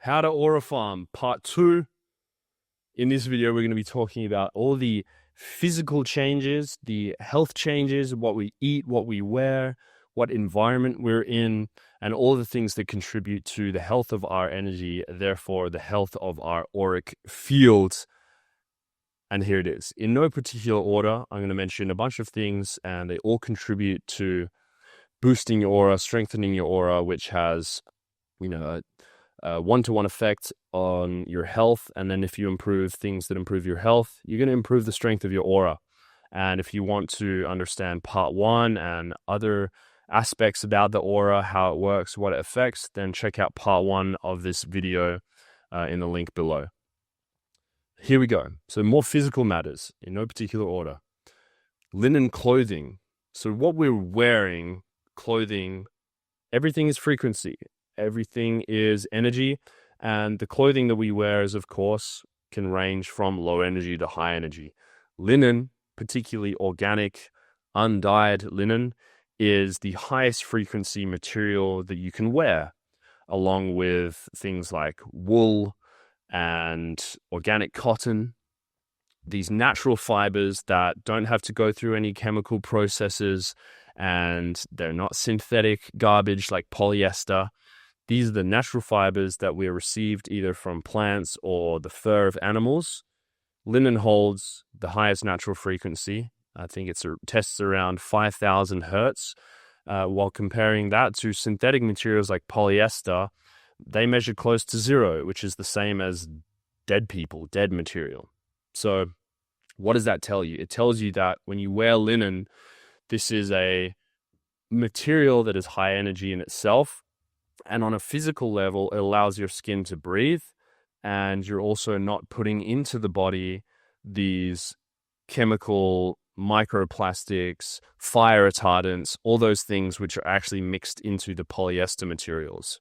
How to Aura Farm Part 2. In this video, we're going to be talking about all the physical changes, the health changes, what we eat, what we wear, what environment we're in, and all the things that contribute to the health of our energy, therefore the health of our auric fields. And here it is. In no particular order, I'm going to mention a bunch of things, and they all contribute to boosting your aura, strengthening your aura, which has, a one-to-one effect on your health. And then if you improve things that improve your health, you're going to improve the strength of your aura. And if you want to understand part 1 and other aspects about the aura, how it works, what it affects, then check out part 1 of this video in the link below. Here we go. So more physical matters in no particular order. Linen clothing. So what we're wearing, clothing, everything is frequency. Everything is energy, and the clothing that we wear is, of course, can range from low energy to high energy. Linen, particularly organic, undyed linen, is the highest frequency material that you can wear, along with things like wool and organic cotton. These natural fibers that don't have to go through any chemical processes, and they're not synthetic garbage like polyester. These are the natural fibers that we received either from plants or the fur of animals. Linen holds the highest natural frequency. I think it tests around 5,000 hertz. While comparing that to synthetic materials like polyester, they measure close to 0, which is the same as dead people, dead material. So what does that tell you? It tells you that when you wear linen, this is a material that is high energy in itself. And on a physical level, it allows your skin to breathe, and you're also not putting into the body these chemical microplastics, fire retardants, all those things which are actually mixed into the polyester materials.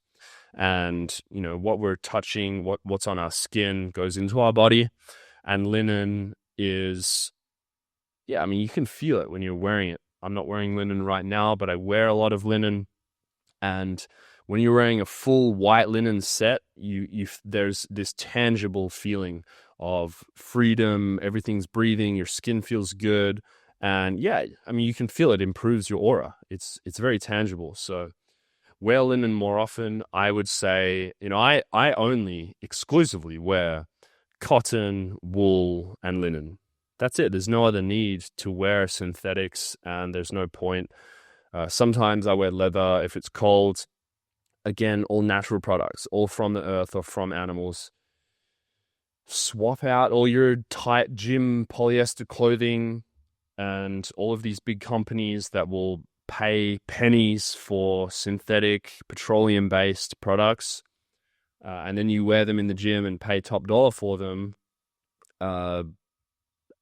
And, what we're touching, what's on our skin goes into our body, and linen is, you can feel it when you're wearing it. I'm not wearing linen right now, but I wear a lot of linen, and when you're wearing a full white linen set, there's this tangible feeling of freedom. Everything's breathing. Your skin feels good, and you can feel it improves your aura. It's very tangible. So wear linen more often. I would say, I only exclusively wear cotton, wool, and linen. That's it. There's no other need to wear synthetics, and there's no point. Sometimes I wear leather if it's cold. Again, all natural products, all from the earth or from animals. Swap out all your tight gym polyester clothing and all of these big companies that will pay pennies for synthetic petroleum-based products. And then you wear them in the gym and pay top dollar for them. And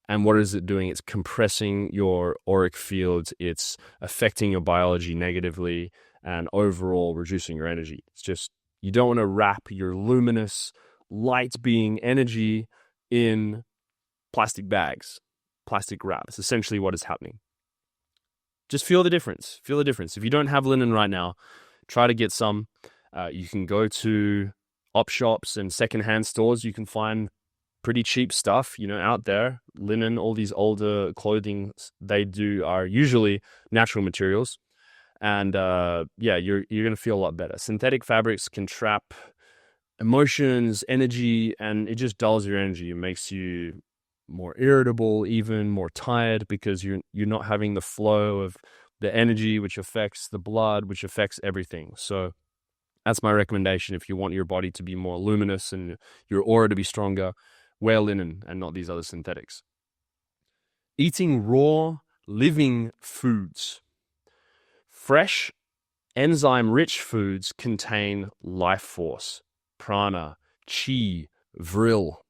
what is it doing? It's compressing your auric fields. It's affecting your biology negatively and overall reducing your energy. It's just, you don't want to wrap your luminous, light-being energy in plastic bags, plastic wrap. It's essentially what is happening. Just feel the difference. Feel the difference. If you don't have linen right now, try to get some. You can go to op shops and secondhand stores. You can find pretty cheap stuff, out there. Linen, all these older clothing they do are usually natural materials. And you're going to feel a lot better. Synthetic fabrics can trap emotions, energy, and it just dulls your energy. It makes you more irritable, even more tired, because you're not having the flow of the energy, which affects the blood, which affects everything. So that's my recommendation. If you want your body to be more luminous and your aura to be stronger, wear linen and not these other synthetics. Eating raw, living foods. Fresh, enzyme-rich foods contain life force, prana, chi, vril.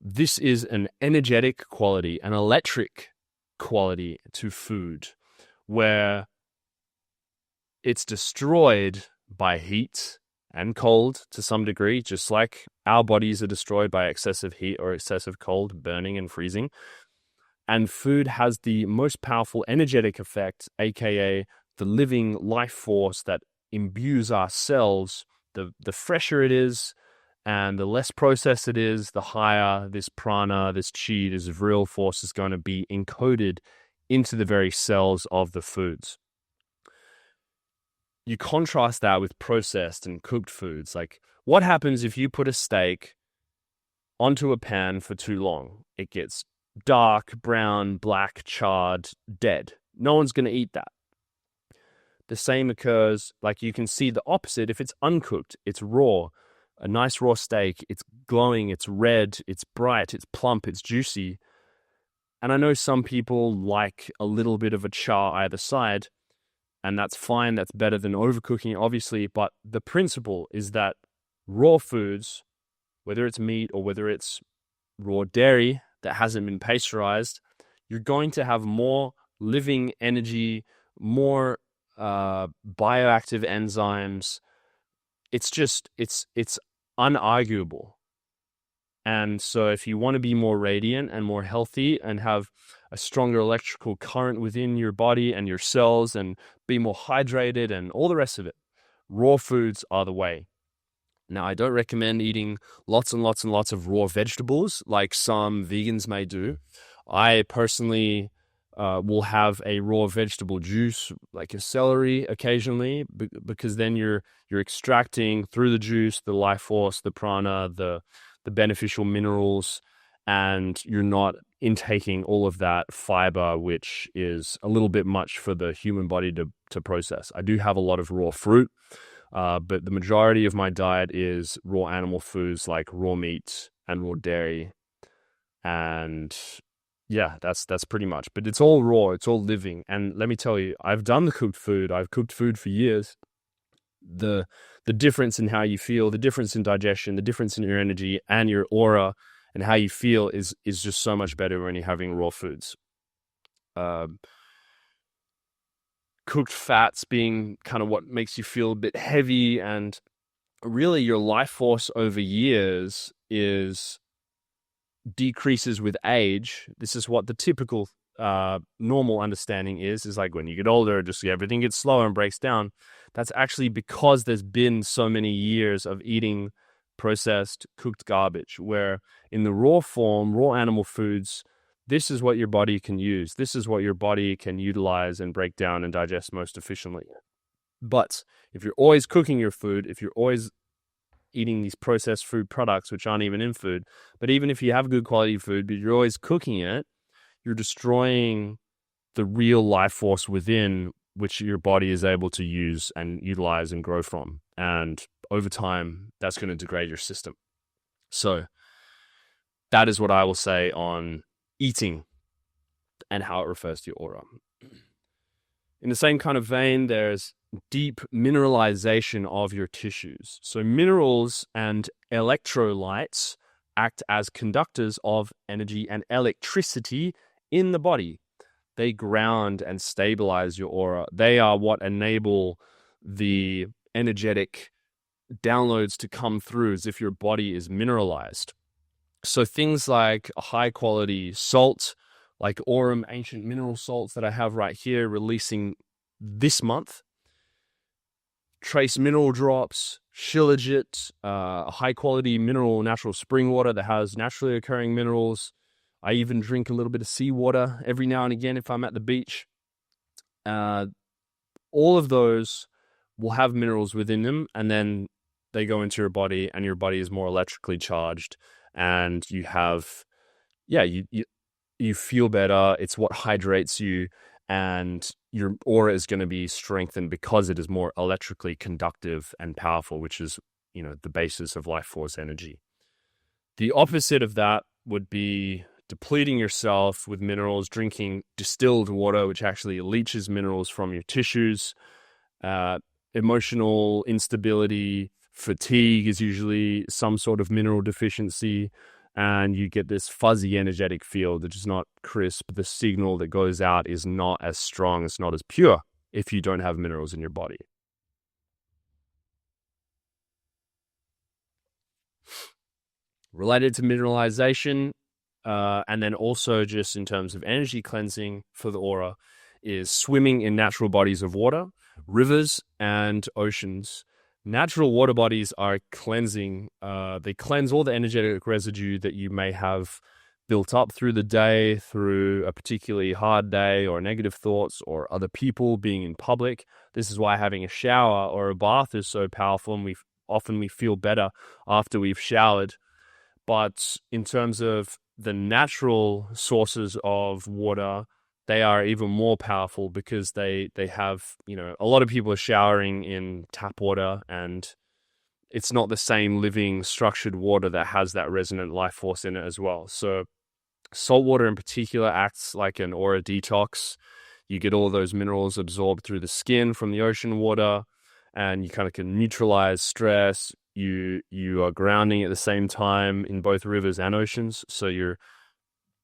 This is an energetic quality, an electric quality to food, where it's destroyed by heat and cold to some degree, just like our bodies are destroyed by excessive heat or excessive cold, burning and freezing. And food has the most powerful energetic effect, aka the living life force that imbues our cells the fresher it is and the less processed it is, the higher this prana, this chi, this virile force is going to be encoded into the very cells of the foods. You contrast that with processed and cooked foods. Like, what happens if you put a steak onto a pan for too long? It gets dark, brown, black, charred, dead. No one's going to eat that. The same occurs, like you can see the opposite if it's uncooked, it's raw. A nice raw steak, it's glowing, it's red, it's bright, it's plump, it's juicy. And I know some people like a little bit of a char either side, and that's fine. That's better than overcooking, obviously. But the principle is that raw foods, whether it's meat or whether it's raw dairy that hasn't been pasteurized, you're going to have more living energy, more bioactive enzymes. It's unarguable. And so if you want to be more radiant and more healthy and have a stronger electrical current within your body and your cells and be more hydrated and all the rest of it, raw foods are the way. Now, I don't recommend eating lots and lots and lots of raw vegetables like some vegans may do. I personally will have a raw vegetable juice, like a celery occasionally, because then you're extracting through the juice the life force, the prana, the beneficial minerals, and you're not intaking all of that fiber, which is a little bit much for the human body to process. I do have a lot of raw fruit, but the majority of my diet is raw animal foods like raw meat and raw dairy. And yeah, that's pretty much. But it's all raw, it's all living. And let me tell you, I've done the cooked food. I've cooked food for years. The difference in how you feel, the difference in digestion, the difference in your energy and your aura and how you feel is just so much better when you're having raw foods. Cooked fats being kind of what makes you feel a bit heavy, and really your life force over years decreases with age. This is what the typical normal understanding is like when you get older, just everything gets slower and breaks down. That's actually because there's been so many years of eating processed, cooked garbage, where in the raw form, raw animal foods, this is what your body can use. This is what your body can utilize and break down and digest most efficiently. But if you're always cooking your food, if you're always eating these processed food products, which aren't even in food, but even if you have good quality food, but you're always cooking it, you're destroying the real life force within which your body is able to use and utilize and grow from. And over time, that's going to degrade your system. So that is what I will say on eating and how it refers to your aura. In the same kind of vein, there's deep mineralization of your tissues. So minerals and electrolytes act as conductors of energy and electricity in the body. They ground and stabilize your aura. They are what enable the energetic downloads to come through as if your body is mineralized. So things like a high quality salt, like Aurum ancient mineral salts that I have right here, releasing this month, trace mineral drops, shilajit, high quality mineral natural spring water that has naturally occurring minerals. I even drink a little bit of seawater every now and again if I'm at the beach. All of those will have minerals within them, and then they go into your body, and your body is more electrically charged, and you have, you feel better. It's what hydrates you, and your aura is going to be strengthened because it is more electrically conductive and powerful, which is, the basis of life force energy. The opposite of that would be depleting yourself with minerals, drinking distilled water, which actually leaches minerals from your tissues. Emotional instability, fatigue is usually some sort of mineral deficiency, and you get this fuzzy energetic field that is not crisp. The signal that goes out is not as strong, it's not as pure if you don't have minerals in your body. Related to mineralization, and then also just in terms of energy cleansing for the aura, is swimming in natural bodies of water, rivers and oceans. Natural water bodies are cleansing. They cleanse all the energetic residue that you may have built up through the day, through a particularly hard day, or negative thoughts, or other people being in public. This is why having a shower or a bath is so powerful, and we feel better after we've showered. But in terms of the natural sources of water, they are even more powerful because they have, a lot of people are showering in tap water, and it's not the same living structured water that has that resonant life force in it as well. So salt water in particular acts like an aura detox. You get all those minerals absorbed through the skin from the ocean water, and you kind of can neutralize stress. You are grounding at the same time in both rivers and oceans, so you're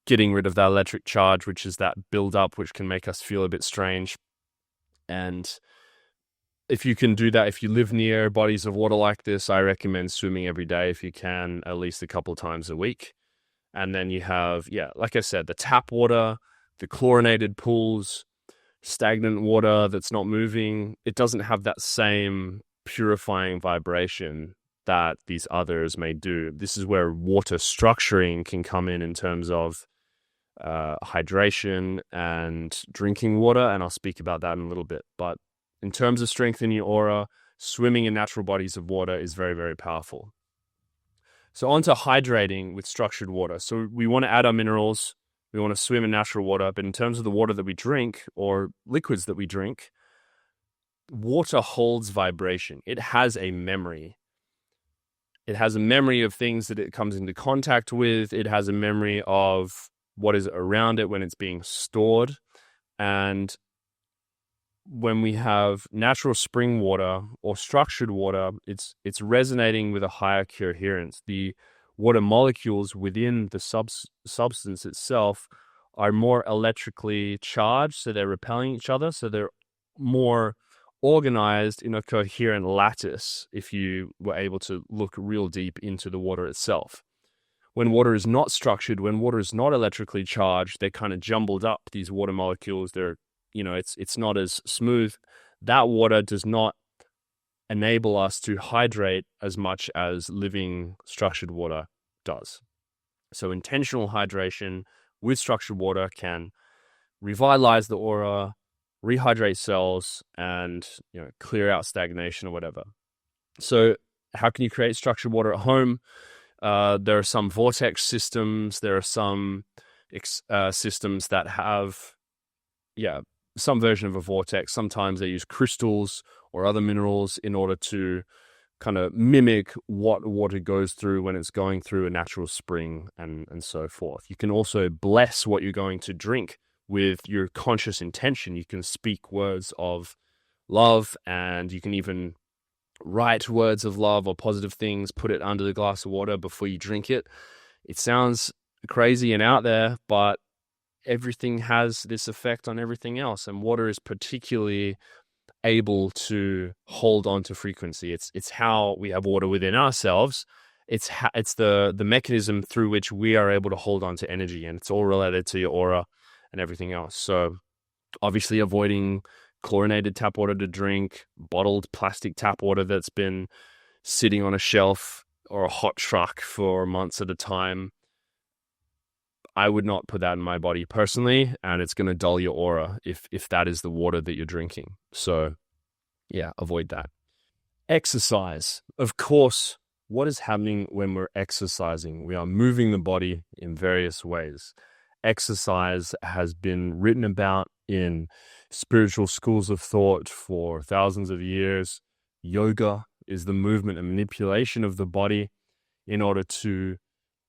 getting rid of that electric charge, which is that build up, which can make us feel a bit strange. And if you can do that, if you live near bodies of water like this, I recommend swimming every day if you can, at least a couple times a week. And then you have, like I said, the tap water, the chlorinated pools, stagnant water that's not moving. It doesn't have that same purifying vibration that these others may do. This is where water structuring can come in terms of hydration and drinking water, and I'll speak about that in a little bit. But in terms of strengthening your aura, swimming in natural bodies of water is very, very powerful. So on to hydrating with structured water. So we want to add our minerals, we want to swim in natural water, but in terms of the water that we drink or liquids that we drink, water holds vibration. It has a memory. It has a memory of things that it comes into contact with. It has a memory of what is around it when it's being stored. And when we have natural spring water or structured water, it's resonating with a higher coherence. The water molecules within the substance itself are more electrically charged, so they're repelling each other, so they're more organized in a coherent lattice if you were able to look real deep into the water itself. When water is not structured, when water is not electrically charged, they're kind of jumbled up, these water molecules. They're, it's not as smooth. That water does not enable us to hydrate as much as living structured water does. So intentional hydration with structured water can revitalize the aura, rehydrate cells, and clear out stagnation or whatever. So how can you create structured water at home? There are some vortex systems. There are some systems that have, some version of a vortex. Sometimes they use crystals or other minerals in order to kind of mimic what water goes through when it's going through a natural spring and so forth. You can also bless what you're going to drink with your conscious intention. You can speak words of love, and you can even write words of love or positive things, put it under the glass of water before you drink it. It sounds crazy and out there, but everything has this effect on everything else, and water is particularly able to hold on to frequency. It's how we have water within ourselves. It's the mechanism through which we are able to hold on to energy, and it's all related to your aura and everything else. So obviously avoiding chlorinated tap water to drink, bottled plastic tap water that's been sitting on a shelf or a hot truck for months at a time. I would not put that in my body personally, and it's going to dull your aura if that is the water that you're drinking. So avoid that. Exercise. Of course, what is happening when we're exercising? We are moving the body in various ways. Exercise has been written about in spiritual schools of thought for thousands of years. Yoga is the movement and manipulation of the body in order to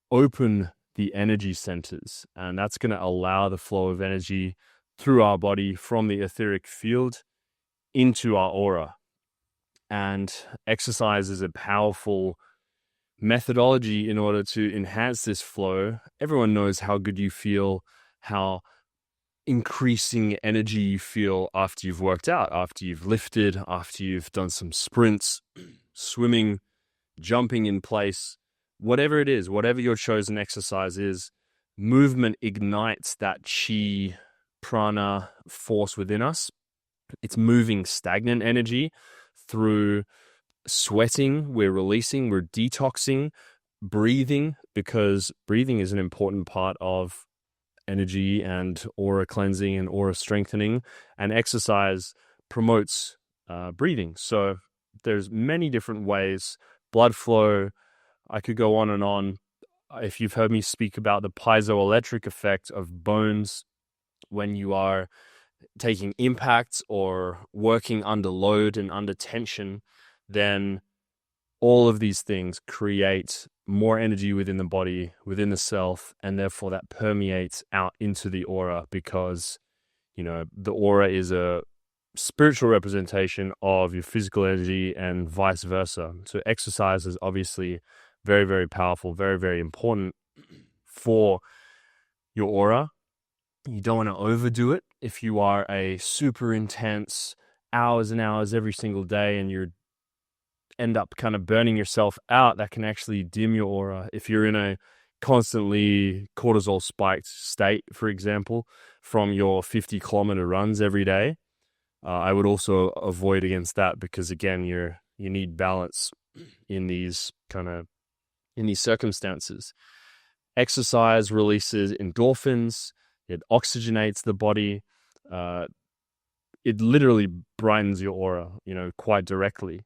open the energy centers, and that's going to allow the flow of energy through our body from the etheric field into our aura. And exercise is a powerful methodology in order to enhance this flow. Everyone knows how good you feel, how increasing energy you feel after you've worked out, after you've lifted, after you've done some sprints, swimming, jumping in place. Whatever it is, whatever your chosen exercise is, movement ignites that chi, prana force within us. It's moving stagnant energy through sweating, we're releasing, we're detoxing, breathing, because breathing is an important part of energy and aura cleansing and aura strengthening, and exercise promotes breathing. So there's many different ways. Blood flow, I could go on and on. If you've heard me speak about the piezoelectric effect of bones when you are taking impacts or working under load and under tension, then all of these things create more energy within the body, within the self, and therefore that permeates out into the aura, because, you know, the aura is a spiritual representation of your physical energy and vice versa. So exercise is obviously very, very powerful, very, very important for your aura. You don't want to overdo it. If you are a super intense hours and hours every single day and you end up kind of burning yourself out, that can actually dim your aura. If you're in a constantly cortisol spiked state, for example, from your 50-kilometer runs every day, I would also avoid against that, because again, you need balance in these circumstances. Exercise releases endorphins, it oxygenates the body, it literally brightens your aura, quite directly.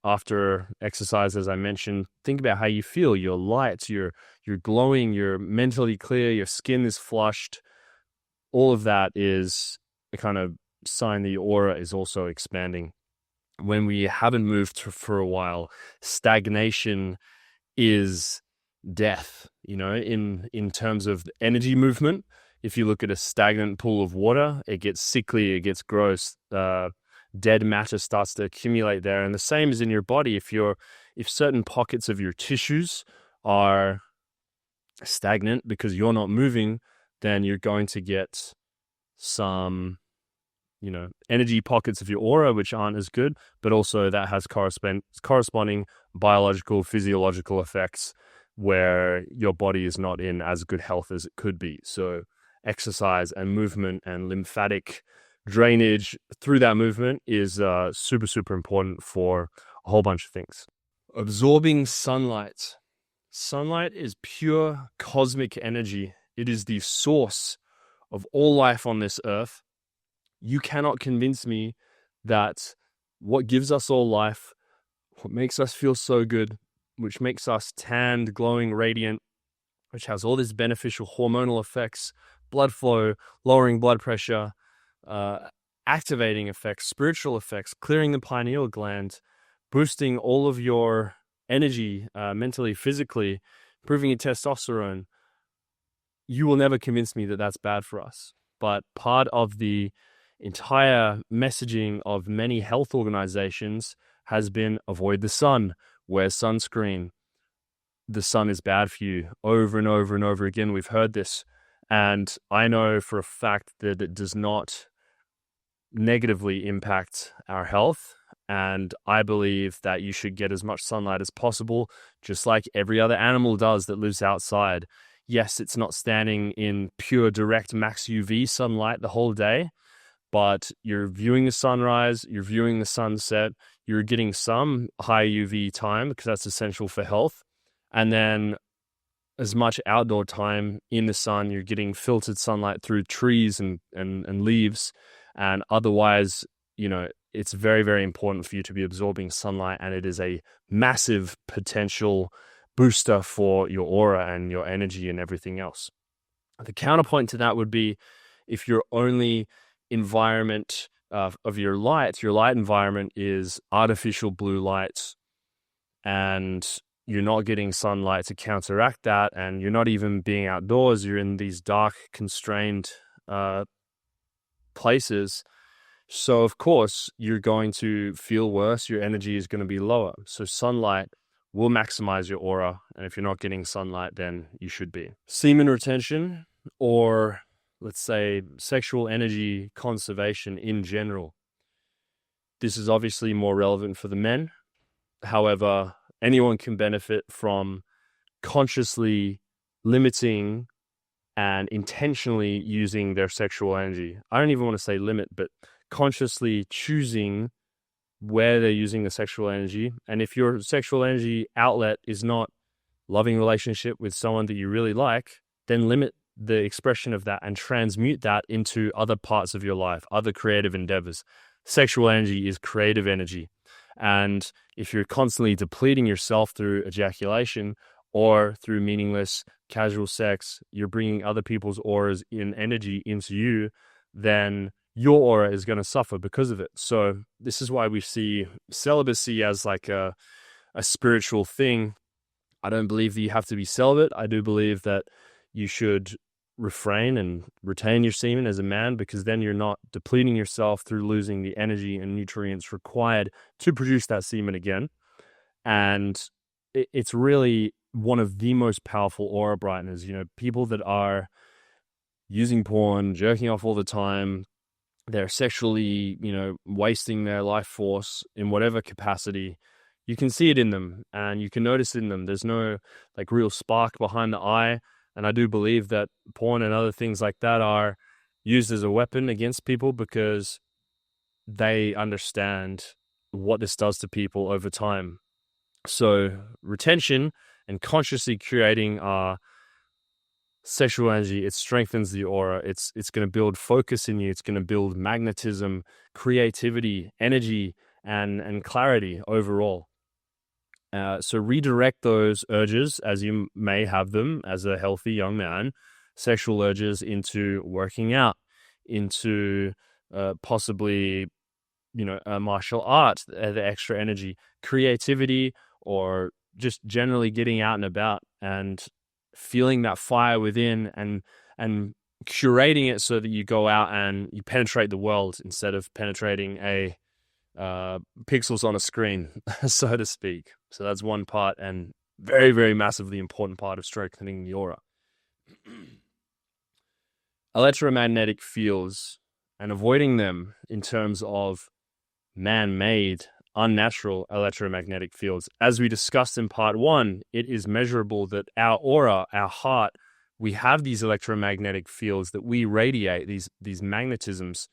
After exercise, as I mentioned, think about how you feel. You're light, you're glowing, you're mentally clear, your skin is flushed. All of that is a kind of sign that your aura is also expanding. When we haven't moved for a while, stagnation is death, in terms of energy movement. If you look at a stagnant pool of water, it gets sickly, it gets gross, dead matter starts to accumulate there. And the same is in your body. If certain pockets of your tissues are stagnant because you're not moving, then you're going to get some energy pockets of your aura which aren't as good, but also that has corresponding biological, physiological effects where your body is not in as good health as it could be. So exercise and movement and lymphatic drainage through that movement is super, super important for a whole bunch of things. Absorbing sunlight. Sunlight is pure cosmic energy. It is the source of all life on this earth. You cannot convince me that what gives us all life, what makes us feel so good, which makes us tanned, glowing, radiant, which has all these beneficial hormonal effects, blood flow, lowering blood pressure, activating effects, spiritual effects, clearing the pineal gland, boosting all of your energy, mentally, physically, improving your testosterone. You will never convince me that that's bad for us. But part of the entire messaging of many health organizations has been avoid the sun, wear sunscreen. The sun is bad for you. Over and over and over again, we've heard this. And I know for a fact that it does not negatively impact our health. And I believe that you should get as much sunlight as possible, just like every other animal does that lives outside. Yes, it's not standing in pure direct max UV sunlight the whole day, but you're viewing the sunrise, you're viewing the sunset, you're getting some high UV time because that's essential for health. And then as much outdoor time in the sun, you're getting filtered sunlight through trees and leaves. And otherwise, it's very, very important for you to be absorbing sunlight, and it is a massive potential booster for your aura and your energy and everything else. The counterpoint to that would be if your only environment of your light environment is artificial blue light, and you're not getting sunlight to counteract that, and you're not even being outdoors, you're in these dark, constrained places. So, of course, you're going to feel worse. Your energy is going to be lower. So sunlight will maximize your aura. And if you're not getting sunlight, then you should be. Semen retention, or let's say sexual energy conservation in general. This is obviously more relevant for the men. However, anyone can benefit from consciously limiting and intentionally using their sexual energy. I don't even want to say limit, but consciously choosing where they're using the sexual energy. And if your sexual energy outlet is not loving relationship with someone that you really like, then limit the expression of that and transmute that into other parts of your life, other creative endeavors. Sexual energy is creative energy. And if you're constantly depleting yourself through ejaculation or through meaningless casual sex, you're bringing other people's auras in energy into you, then your aura is going to suffer because of it. So this is why we see celibacy as like a spiritual thing. I don't believe that you have to be celibate. I do believe that you should refrain and retain your semen as a man, because then you're not depleting yourself through losing the energy and nutrients required to produce that semen again. And it's really one of the most powerful aura brighteners. You know, people that are using porn, jerking off all the time, they're sexually, wasting their life force in whatever capacity. You can see it in them and you can notice it in them. There's no like real spark behind the eye. And I do believe that porn and other things like that are used as a weapon against people because they understand what this does to people over time. So retention and consciously curating our sexual energy, it strengthens the aura. It's going to build focus in you. It's going to build magnetism, creativity, energy, and clarity overall. So redirect those urges, as you may have them as a healthy young man, sexual urges, into working out, into possibly, a martial art, the extra energy, creativity, or just generally getting out and about and feeling that fire within and curating it so that you go out and you penetrate the world instead of penetrating a pixels on a screen, so to speak. So that's one part and very, very massively important part of strengthening the aura. Electromagnetic fields and avoiding them in terms of man-made, unnatural electromagnetic fields. As we discussed in part 1, it is measurable that our aura, our heart, we have these electromagnetic fields that we radiate, these magnetisms,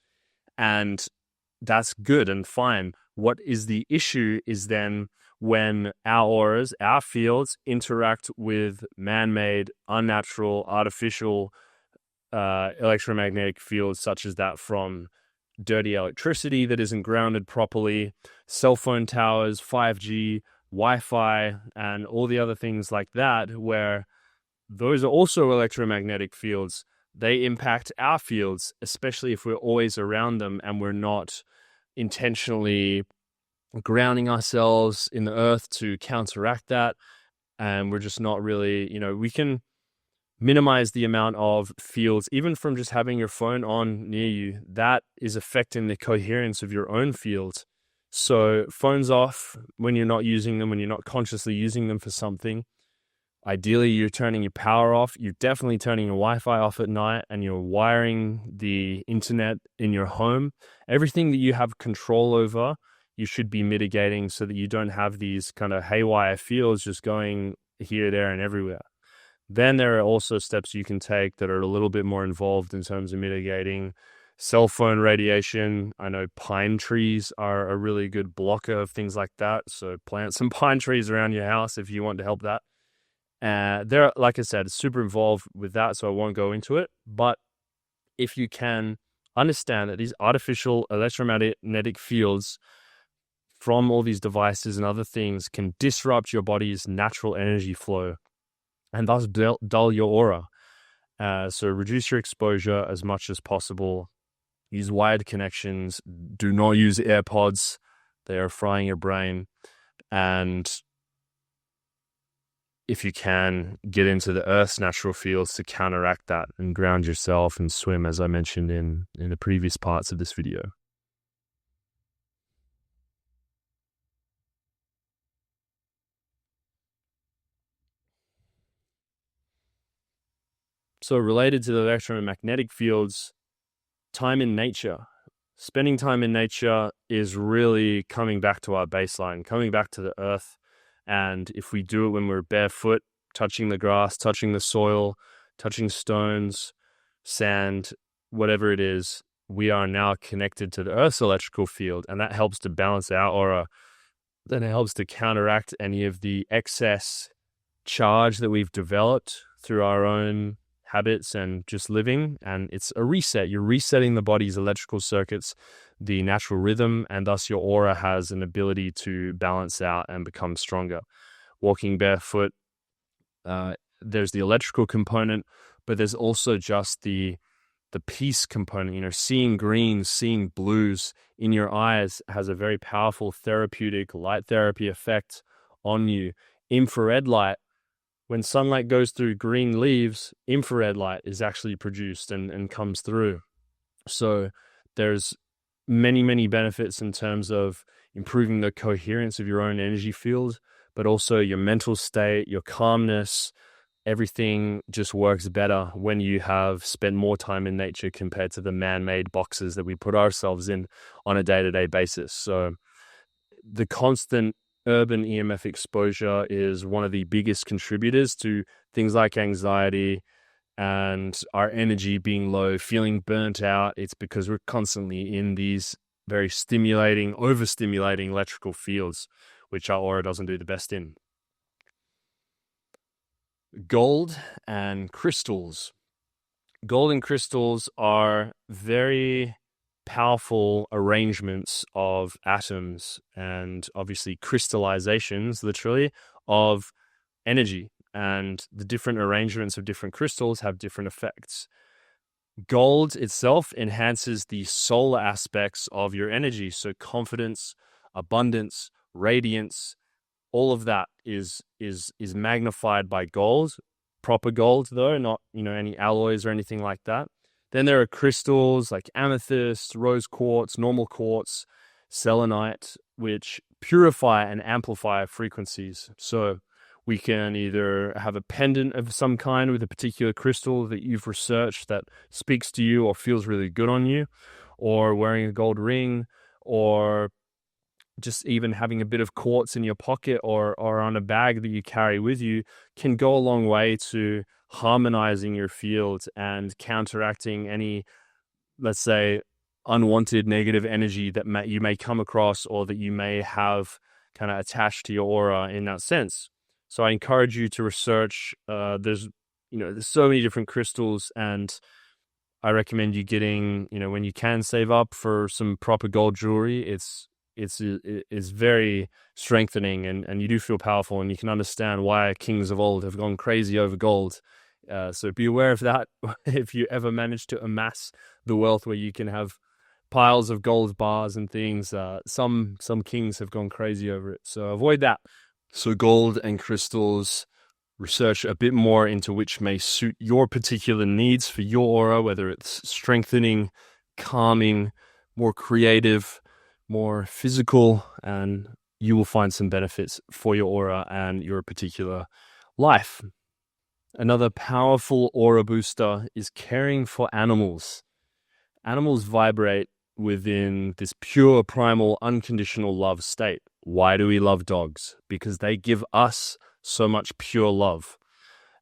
and that's good and fine. What is the issue is then when our auras, our fields interact with man-made, unnatural, artificial electromagnetic fields such as that from dirty electricity that isn't grounded properly, cell phone towers, 5G, Wi-Fi, and all the other things like that, where those are also electromagnetic fields. They impact our fields, especially if we're always around them and we're not intentionally grounding ourselves in the earth to counteract that. And we're just not really, we can minimize the amount of fields, even from just having your phone on near you. That is affecting the coherence of your own fields. So phones off when you're not using them, when you're not consciously using them for something. Ideally, you're turning your power off. You're definitely turning your Wi-Fi off at night, and you're wiring the internet in your home. Everything that you have control over, you should be mitigating so that you don't have these kind of haywire fields just going here, there, and everywhere. Then there are also steps you can take that are a little bit more involved in terms of mitigating cell phone radiation. I know pine trees are a really good blocker of things like that. So plant some pine trees around your house if you want to help that. They're, like I said, super involved with that, so I won't go into it. But if you can understand that these artificial electromagnetic fields from all these devices and other things can disrupt your body's natural energy flow and thus dull your aura. So reduce your exposure as much as possible. Use wired connections. Do not use AirPods. They are frying your brain. And if you can, get into the Earth's natural fields to counteract that and ground yourself and swim, as I mentioned in the previous parts of this video. So related to the electromagnetic fields, time in nature. Spending time in nature is really coming back to our baseline, coming back to the earth. And if we do it when we're barefoot, touching the grass, touching the soil, touching stones, sand, whatever it is, we are now connected to the Earth's electrical field, and that helps to balance our aura. Then it helps to counteract any of the excess charge that we've developed through our own habits and just living. And it's a reset. You're resetting the body's electrical circuits, the natural rhythm, and thus your aura has an ability to balance out and become stronger. Walking barefoot, there's the electrical component, but there's also just the peace component. Seeing greens, seeing blues in your eyes has a very powerful therapeutic light therapy effect on you. Infrared light, when sunlight goes through green leaves, infrared light is actually produced and comes through. So there's many, many benefits in terms of improving the coherence of your own energy field, but also your mental state, your calmness. Everything just works better when you have spent more time in nature compared to the man-made boxes that we put ourselves in on a day-to-day basis. So the constant urban EMF exposure is one of the biggest contributors to things like anxiety and our energy being low, feeling burnt out. It's because we're constantly in these very stimulating, overstimulating electrical fields, which our aura doesn't do the best in. Gold and crystals. Gold and crystals are very powerful arrangements of atoms and obviously crystallizations, literally, of energy. And the different arrangements of different crystals have different effects. Gold itself enhances the solar aspects of your energy. So confidence, abundance, radiance, all of that is magnified by gold, proper gold though, not any alloys or anything like that. Then there are crystals like amethyst, rose quartz, normal quartz, selenite, which purify and amplify frequencies. So we can either have a pendant of some kind with a particular crystal that you've researched that speaks to you or feels really good on you, or wearing a gold ring, or just even having a bit of quartz in your pocket or on a bag that you carry with you can go a long way to harmonizing your field and counteracting any, let's say, unwanted negative energy that you may come across or that you may have kind of attached to your aura in that sense. So I encourage you to research. There's so many different crystals, and I recommend you getting, when you can, save up for some proper gold jewelry. It's very strengthening, and you do feel powerful, and you can understand why kings of old have gone crazy over gold. So be aware of that if you ever manage to amass the wealth where you can have piles of gold bars and things. Some kings have gone crazy over it, so avoid that. So gold and crystals, research a bit more into which may suit your particular needs for your aura, whether it's strengthening, calming, more creative, more physical, and you will find some benefits for your aura and your particular life. Another powerful aura booster is caring for animals. Animals vibrate within this pure, primal, unconditional love state. Why do we love dogs? Because they give us so much pure love.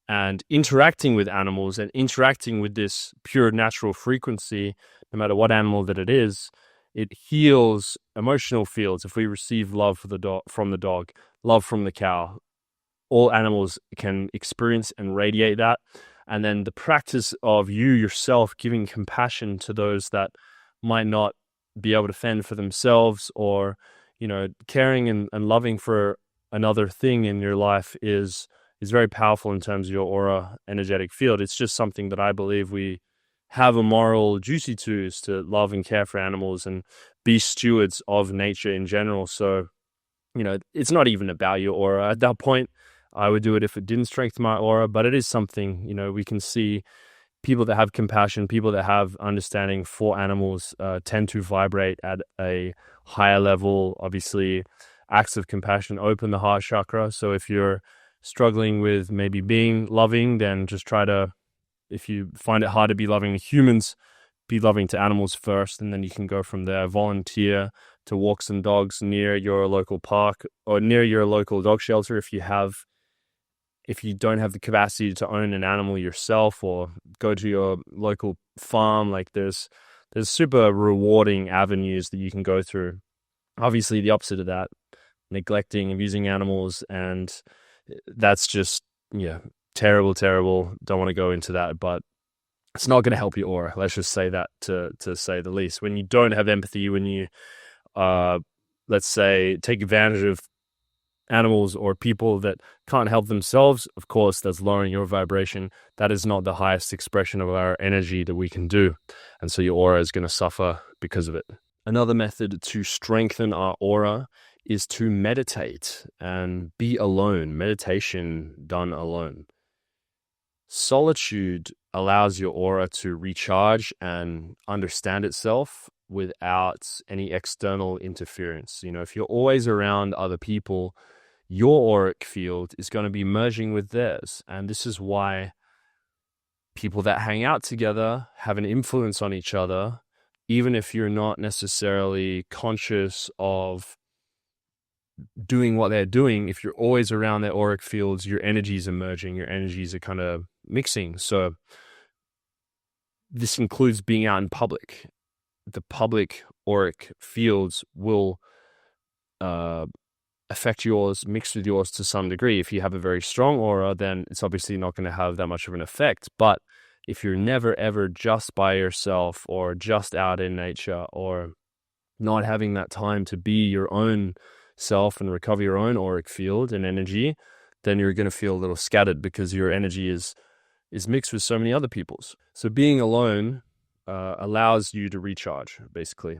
And interacting with animals and interacting with this pure natural frequency, no matter what animal that it is, it heals emotional fields. If we receive love from the dog, love from the cow, all animals can experience and radiate that. And then the practice of you yourself giving compassion to those that might not be able to fend for themselves, or caring and loving for another thing in your life is very powerful in terms of your aura energetic field. It's just something that I believe we have a moral duty to, is to love and care for animals and be stewards of nature in general. So, it's not even about your aura. At that point, I would do it if it didn't strengthen my aura, but it is something, we can see people that have compassion, people that have understanding for animals tend to vibrate at a higher level. Obviously, acts of compassion open the heart chakra. So if you're struggling with maybe being loving, then just try to, if you find it hard to be loving to humans, be loving to animals first, and then you can go from there. Volunteer to walk some dogs near your local park or near your local dog shelter if you don't have the capacity to own an animal yourself, or go to your local farm. Like there's there's super rewarding avenues that you can go through. Obviously, the opposite of that, neglecting, abusing animals, and that's just, yeah, terrible, terrible. Don't want to go into that, but it's not going to help your aura. Let's just say that to say the least. When you don't have empathy, when you, let's say, take advantage of animals or people that can't help themselves, of course, that's lowering your vibration. That is not the highest expression of our energy that we can do. And so your aura is going to suffer because of it. Another method to strengthen our aura is to meditate and be alone. Meditation done alone. Solitude allows your aura to recharge and understand itself without any external interference. You know, if you're always around other people, your auric field is going to be merging with theirs. And this is why people that hang out together have an influence on each other, even if you're not necessarily conscious of doing what they're doing. If you're always around their auric fields, your energies are merging, your energies are kind of mixing. So this includes being out in public. The public auric fields will affect yours, mix with yours to some degree. If you have a very strong aura, then it's obviously not going to have that much of an effect. But if you're never ever just by yourself or just out in nature or not having that time to be your own self and recover your own auric field and energy, then you're going to feel a little scattered because your energy is mixed with so many other people's. So being alone allows you to recharge, basically.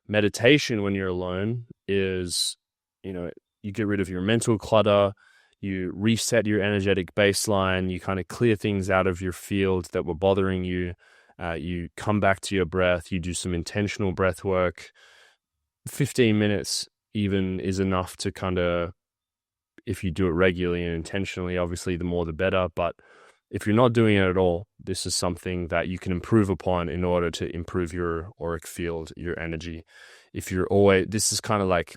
Meditation when you're alone is, you get rid of your mental clutter, you reset your energetic baseline, you kind of clear things out of your field that were bothering you, you come back to your breath, you do some intentional breath work. 15 minutes even is enough to kind of, if you do it regularly and intentionally, obviously the more the better, but if you're not doing it at all, this is something that you can improve upon in order to improve your auric field, your energy. If you're always, this is kind of like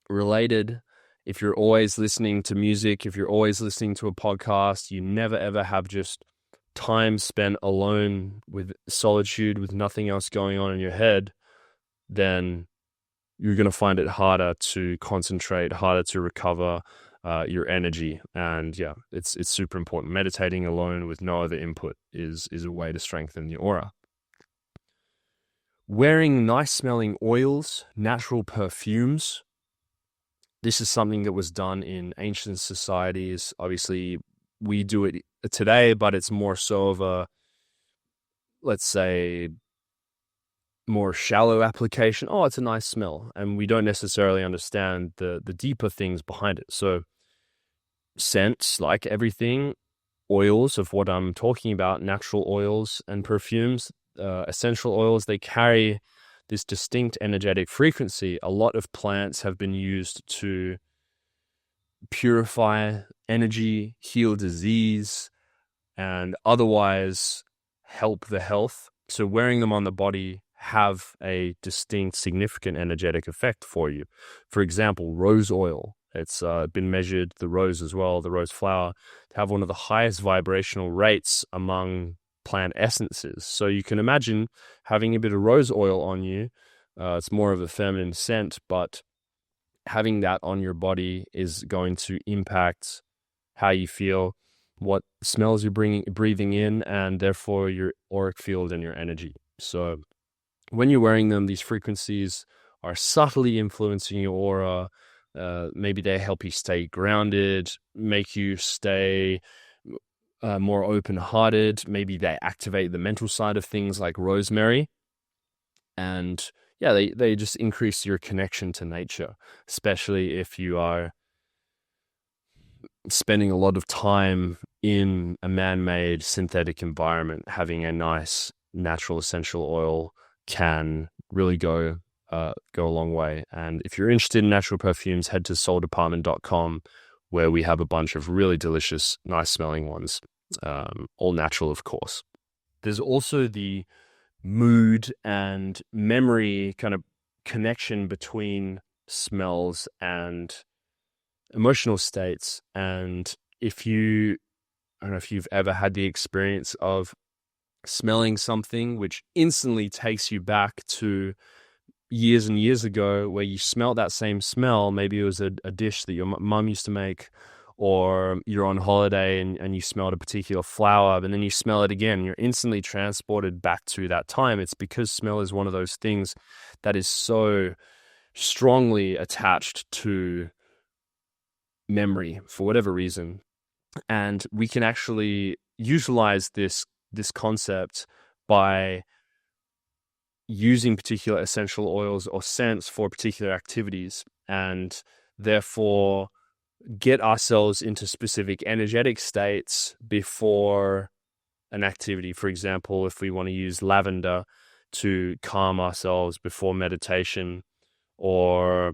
related. If you're always listening to music, if you're always listening to a podcast, you never ever have just time spent alone with solitude, with nothing else going on in your head, then you're going to find it harder to concentrate, harder to recover your energy. And yeah, it's super important. Meditating alone with no other input is a way to strengthen the aura. Wearing nice smelling oils, natural perfumes. This is something that was done in ancient societies. Obviously, we do it today, but it's more so of a, let's say, more shallow application. Oh, it's a nice smell. And we don't necessarily understand the deeper things behind it. So scents, like everything, oils of what I'm talking about, natural oils and perfumes, essential oils, they carry this distinct energetic frequency. A lot of plants have been used to purify energy, heal disease, and otherwise help the health. So wearing them on the body have a distinct, significant energetic effect for you. For example, rose oil. It's been measured, the rose as well, the rose flower, to have one of the highest vibrational rates among plant essences. So you can imagine having a bit of rose oil on you. It's more of a feminine scent, but having that on your body is going to impact how you feel, what smells you're breathing in, and therefore your auric field and your energy. So when you're wearing them, these frequencies are subtly influencing your aura. Maybe they help you stay grounded, make you stay more open-hearted. Maybe they activate the mental side of things like rosemary. And yeah, they just increase your connection to nature, especially if you are spending a lot of time in a man-made synthetic environment. Having a nice natural essential oil can really go a long way. And if you're interested in natural perfumes, head to souldepartment.com, where we have a bunch of really delicious, nice smelling ones, all natural, of course. There's also the mood and memory kind of connection between smells and emotional states. And I don't know if you've ever had the experience of smelling something which instantly takes you back to years and years ago where you smelt that same smell. Maybe it was a dish that your mum used to make, or you're on holiday and you smelled a particular flower, but then you smell it again. You're instantly transported back to that time. It's because smell is one of those things that is so strongly attached to memory for whatever reason. And we can actually utilize this concept by using particular essential oils or scents for particular activities, and therefore get ourselves into specific energetic states before an activity. For example, if we want to use lavender to calm ourselves before meditation, or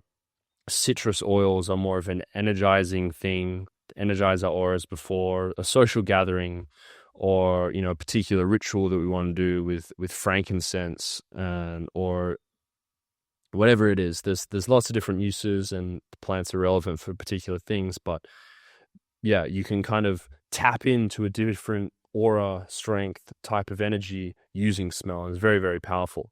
citrus oils are more of an energizing thing, energize our auras before a social gathering, or a particular ritual that we want to do with frankincense, or whatever it is. There's lots of different uses, and plants are relevant for particular things. But yeah, you can kind of tap into a different aura strength type of energy using smell, and it's very, very powerful.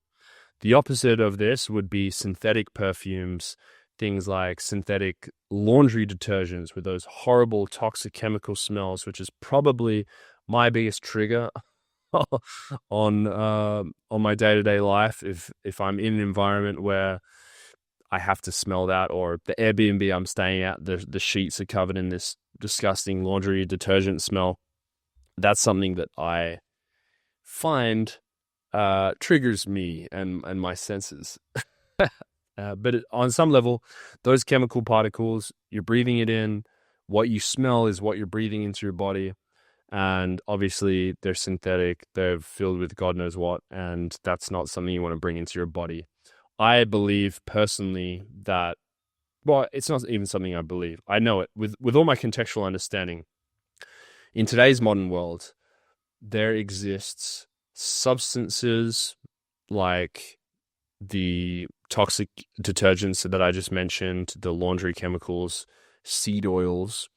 The opposite of this would be synthetic perfumes, things like synthetic laundry detergents with those horrible toxic chemical smells, which is probably my biggest trigger on my day-to-day life. If I'm in an environment where I have to smell that, or the Airbnb I'm staying at, the sheets are covered in this disgusting laundry detergent smell, that's something that I find triggers me and my senses. But on some level, those chemical particles, you're breathing it in. What you smell is what you're breathing into your body. And obviously, they're synthetic. They're filled with God knows what. And that's not something you want to bring into your body. I believe personally that, well, it's not even something I believe. I know it with all my contextual understanding. In today's modern world, there exists substances like the toxic detergents that I just mentioned, the laundry chemicals, seed oils,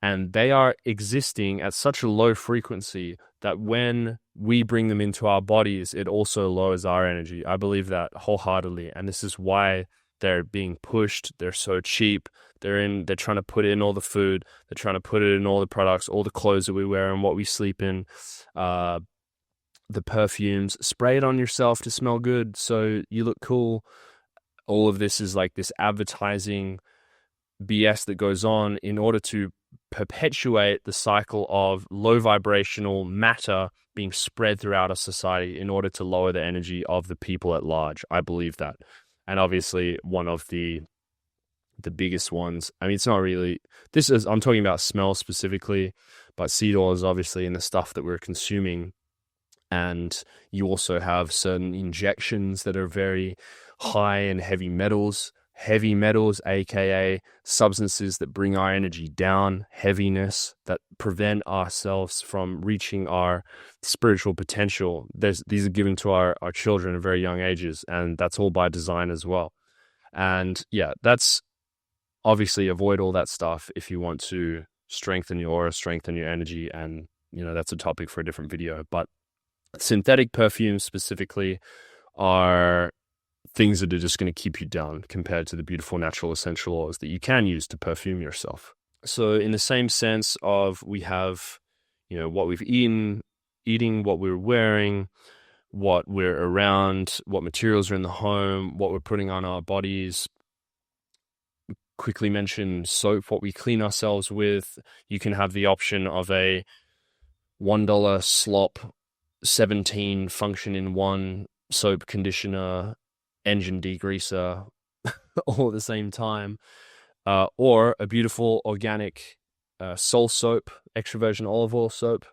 and they are existing at such a low frequency that when we bring them into our bodies, it also lowers our energy. I believe that wholeheartedly, and this is why they're being pushed. They're so cheap. They're trying to put it in all the food. They're trying to put it in all the products, all the clothes that we wear and what we sleep in. The perfumes, spray it on yourself to smell good so you look cool. All of this is like this advertising BS that goes on in order to perpetuate the cycle of low vibrational matter being spread throughout our society in order to lower the energy of the people at large. I believe that. And obviously one of the biggest ones, I mean, it's not really, I'm talking about smell specifically, but seed oil is obviously in the stuff that we're consuming. And you also have certain injections that are very high in heavy metals, aka substances that bring our energy down, heaviness, that prevent ourselves from reaching our spiritual potential. These are given to our children at very young ages, and that's all by design as well. And yeah, that's obviously, avoid all that stuff if you want to strengthen your aura, strengthen your energy, and that's a topic for a different video. But synthetic perfumes specifically are things that are just going to keep you down compared to the beautiful natural essential oils that you can use to perfume yourself. So in the same sense of, we have, what we've eating, what we're wearing, what we're around, what materials are in the home, what we're putting on our bodies. Quickly mention soap, what we clean ourselves with. You can have the option of a $1 slop 17 function in one soap, conditioner, engine degreaser all at the same time, or a beautiful organic soul soap, extra virgin olive oil soap,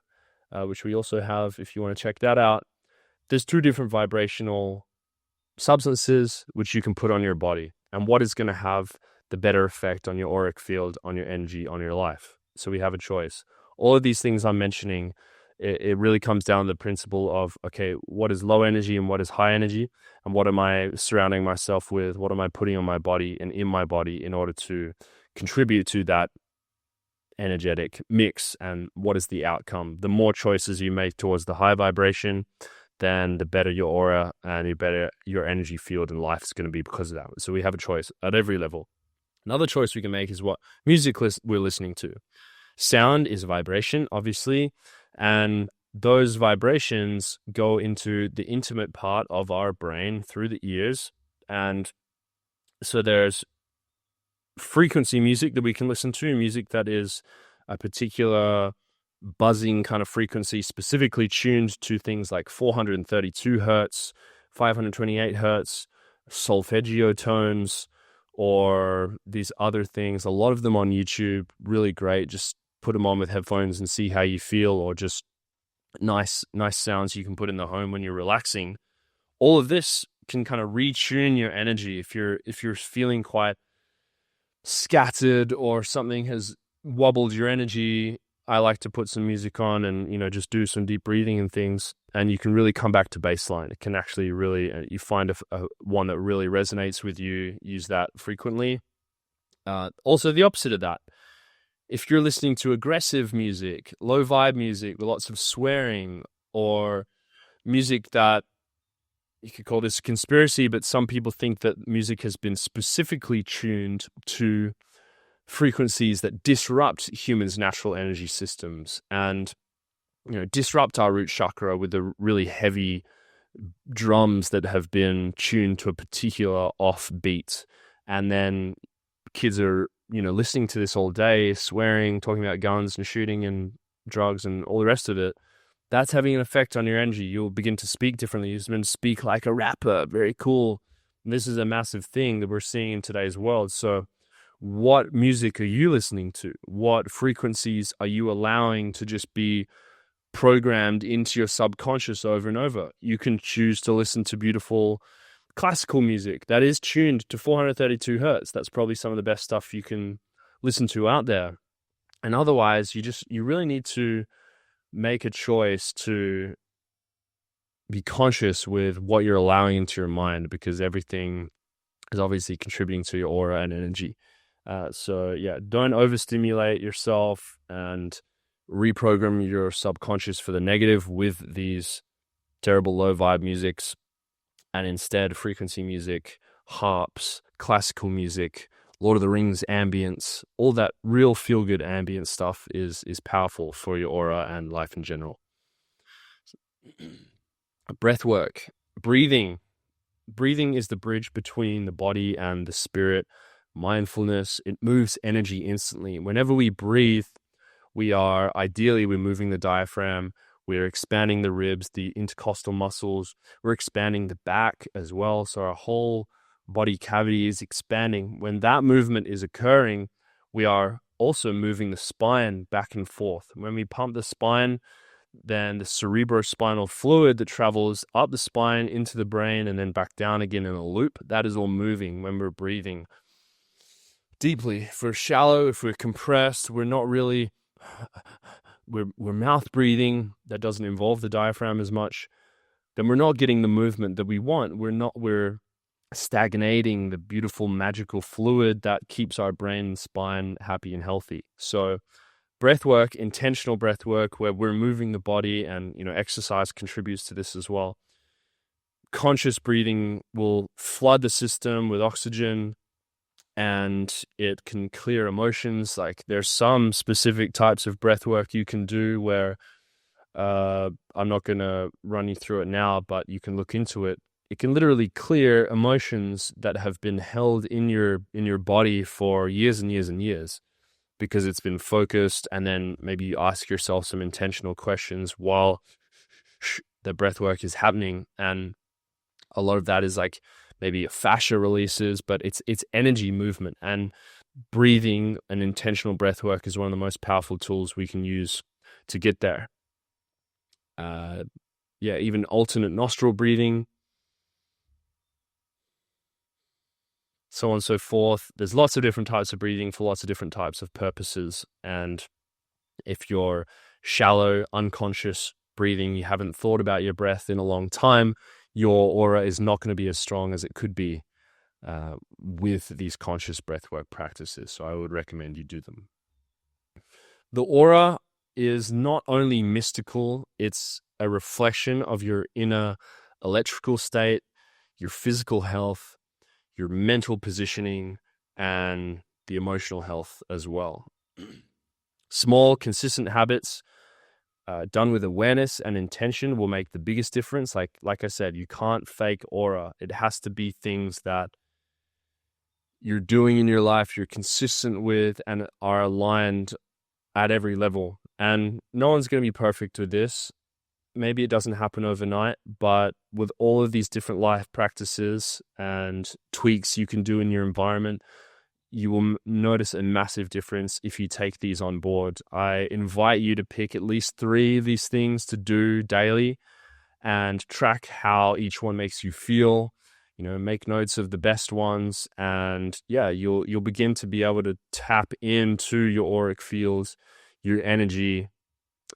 which we also have if you want to check that out. There's 2 different vibrational substances which you can put on your body, and what is going to have the better effect on your auric field, on your energy, on your life. So we have a choice. All of these things I'm mentioning, it really comes down to the principle of, okay, what is low energy and what is high energy, and what am I surrounding myself with, what am I putting on my body and in my body in order to contribute to that energetic mix, and what is the outcome. The more choices you make towards the high vibration, then the better your aura and the better your energy field in life is going to be because of that. So we have a choice at every level. Another choice we can make is what music we're listening to. Sound is vibration, obviously, and those vibrations go into the intimate part of our brain through the ears. And so there's frequency music that we can listen to, music that is a particular buzzing kind of frequency, specifically tuned to things like 432 hertz, 528 hertz, solfeggio tones, or these other things. A lot of them on YouTube, really great. Just put them on with headphones and see how you feel, or just nice sounds you can put in the home when you're relaxing. All of this can kind of retune your energy if you're feeling quite scattered or something has wobbled your energy. I like to put some music on and, just do some deep breathing and things, and you can really come back to baseline. It can actually really, you find a one that really resonates with you, use that frequently. Also, the opposite of that. If you're listening to aggressive music, low vibe music with lots of swearing, or music that you could call this conspiracy, but some people think that music has been specifically tuned to frequencies that disrupt humans' natural energy systems and, disrupt our root chakra with the really heavy drums that have been tuned to a particular off beat. And then kids are, listening to this all day, swearing, talking about guns and shooting and drugs and all the rest of it. That's having an effect on your energy. You'll begin to speak differently. You'll begin to speak like a rapper. Very cool. And this is a massive thing that we're seeing in today's world. So what music are you listening to? What frequencies are you allowing to just be programmed into your subconscious over and over? You can choose to listen to beautiful classical music that is tuned to 432 hertz. That's probably some of the best stuff you can listen to out there. And otherwise, you really need to make a choice to be conscious with what you're allowing into your mind, because everything is obviously contributing to your aura and energy. So don't overstimulate yourself and reprogram your subconscious for the negative with these terrible low vibe musics, and instead frequency music, harps, classical music, Lord of the Rings ambience, all that real feel-good ambient stuff is powerful for your aura and life in general. Breath work, breathing. Breathing is the bridge between the body and the spirit. Mindfulness, it moves energy instantly. Whenever we breathe, we're moving the diaphragm, we're expanding the ribs, the intercostal muscles, we're expanding the back as well. So our whole body cavity is expanding. When that movement is occurring, we are also moving the spine back and forth. When we pump the spine, then the cerebrospinal fluid that travels up the spine into the brain and then back down again in a loop, that is all moving when we're breathing deeply. If we're shallow, if we're compressed, we're not really, we're mouth breathing, that doesn't involve the diaphragm as much, then we're not getting the movement that we want. We're stagnating the beautiful magical fluid that keeps our brain and spine happy and healthy. So breath work, intentional breath work, where we're moving the body, and exercise contributes to this as well. Conscious breathing will flood the system with oxygen, and it can clear emotions. Like, there's some specific types of breath work you can do where I'm not going to run you through it now, but you can look into it. It can literally clear emotions that have been held in your body for years and years and years, because it's been focused. And then maybe you ask yourself some intentional questions while the breath work is happening. And a lot of that is like maybe fascia releases, but it's energy movement. And breathing and intentional breath work is one of the most powerful tools we can use to get there. Even alternate nostril breathing, so on and so forth. There's lots of different types of breathing for lots of different types of purposes. And if you're shallow, unconscious breathing, you haven't thought about your breath in a long time, your aura is not going to be as strong as it could be with these conscious breathwork practices. So I would recommend you do them. The aura is not only mystical, it's a reflection of your inner electrical state, your physical health, your mental positioning, and the emotional health as well. Small, consistent habits done with awareness and intention will make the biggest difference. Like I said, you can't fake aura. It has to be things that you're doing in your life, you're consistent with, and are aligned at every level. And no one's going to be perfect with this. Maybe it doesn't happen overnight, but with all of these different life practices and tweaks you can do in your environment, you will notice a massive difference if you take these on board. I invite you to pick at least 3 of these things to do daily and track how each one makes you feel. Make notes of the best ones, and yeah, you'll begin to be able to tap into your auric fields, your energy,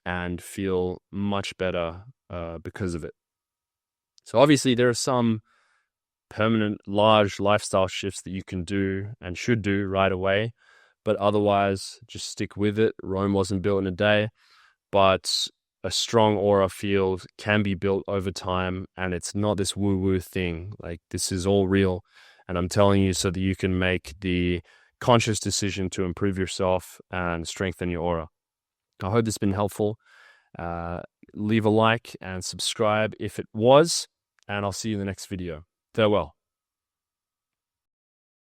and feel much better because of it. So obviously there are some permanent large lifestyle shifts that you can do and should do right away, but otherwise just stick with it. Rome wasn't built in a day, but a strong aura field can be built over time, and it's not this woo-woo thing. Like, this is all real, and I'm telling you so that you can make the conscious decision to improve yourself and strengthen your aura. I hope this has been helpful. Leave a like and subscribe if it was, and I'll see you in the next video. Farewell.